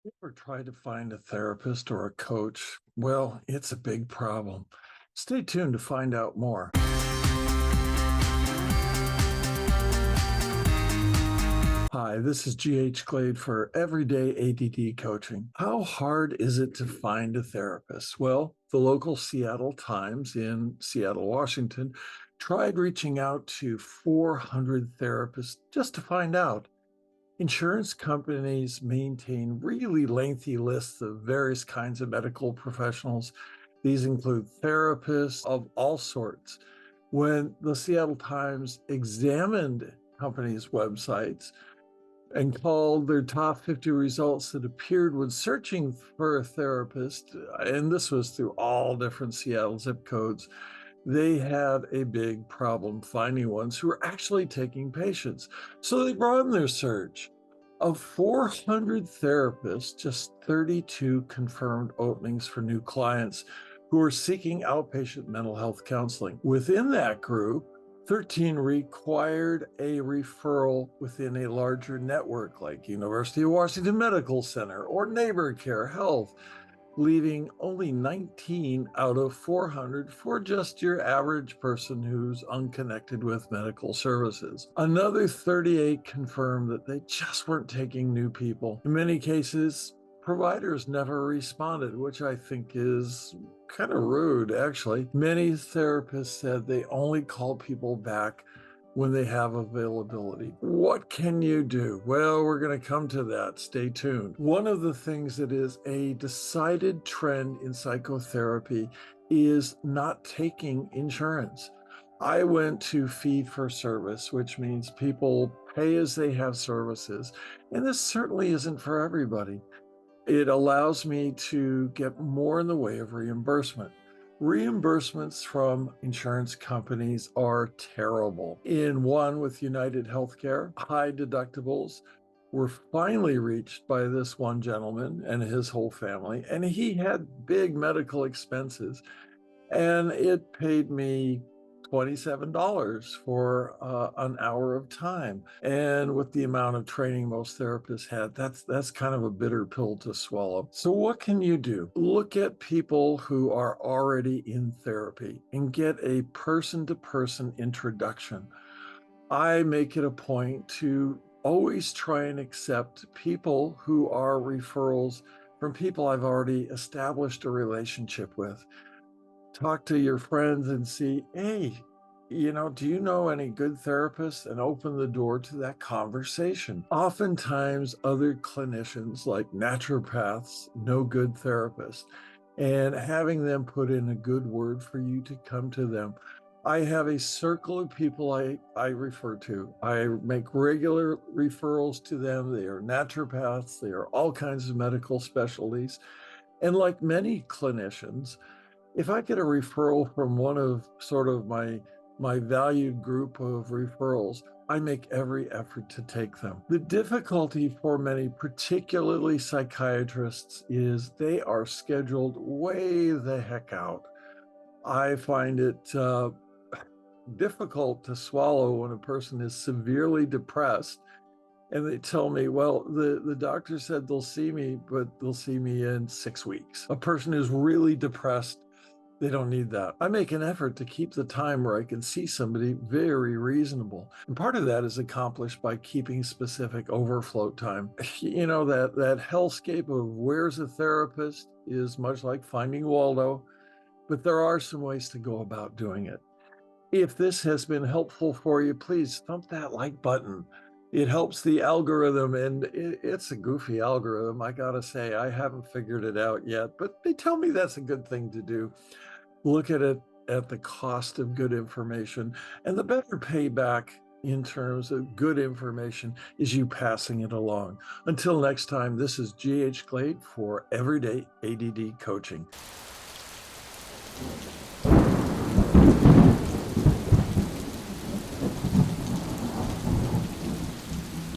Ever tried to find a therapist or a coach? Well, it's a big problem. Stay tuned to find out more. Hi, this is GH Glade for Everyday ADD Coaching. How hard is it to find a therapist? Well, the local Seattle Times in Seattle, Washington, tried reaching out to 400 therapists just to find out. Insurance companies maintain really lengthy lists of various kinds of medical professionals. These include therapists of all sorts. When the Seattle Times examined companies' websites and called their top 50 results that appeared when searching for a therapist, and this was through all different Seattle zip codes, they had a big problem finding ones who were actually taking patients. So they broadened their search. Of 400 therapists, just 32 confirmed openings for new clients who are seeking outpatient mental health counseling. Within that group, 13 required a referral within a larger network like University of Washington Medical Center or Neighbor Care Health, leaving only 19 out of 400 for just your average person who's unconnected with medical services. Another 38 confirmed that they just weren't taking new people. In many cases, providers never responded, which I think is kind of rude, actually. Many therapists said they only call people back when they have availability. What can you do? Well, we're going to come to that. Stay tuned. One of the things that is a decided trend in psychotherapy is not taking insurance. I went to fee for service, which means people pay as they have services. And this certainly isn't for everybody. It allows me to get more in the way of reimbursement. Reimbursements from insurance companies are terrible. In one with United Healthcare, high deductibles were finally reached by this one gentleman and his whole family, and he had big medical expenses, and it paid me $27 for an hour of time. And with the amount of training most therapists had, that's kind of a bitter pill to swallow. So what can you do? Look at people who are already in therapy and get a person-to-person introduction. I make it a point to always try and accept people who are referrals from people I've already established a relationship with. Talk to your friends and see, hey, do you know any good therapists? And open the door to that conversation. Oftentimes, other clinicians like naturopaths know good therapists, and having them put in a good word for you to come to them. I have a circle of people I refer to. I make regular referrals to them. They are naturopaths, they are all kinds of medical specialties. And like many clinicians, if I get a referral from one of sort of my valued group of referrals, I make every effort to take them. The difficulty for many, particularly psychiatrists, is they are scheduled way the heck out. I find it difficult to swallow when a person is severely depressed and they tell me, well, the doctor said they'll see me, but they'll see me in 6 weeks. A person who's really depressed, they don't need that. I make an effort to keep the time where I can see somebody very reasonable. And part of that is accomplished by keeping specific overflow time. That hellscape of where's a therapist is much like finding Waldo, but there are some ways to go about doing it. If this has been helpful for you, please thump that like button. It helps the algorithm, and it's a goofy algorithm. I gotta say, I haven't figured it out yet, but they tell me that's a good thing to do. Look at it at the cost of good information, and the better payback in terms of good information is you passing it along. Until next time, this is GH Glade for Everyday ADD Coaching.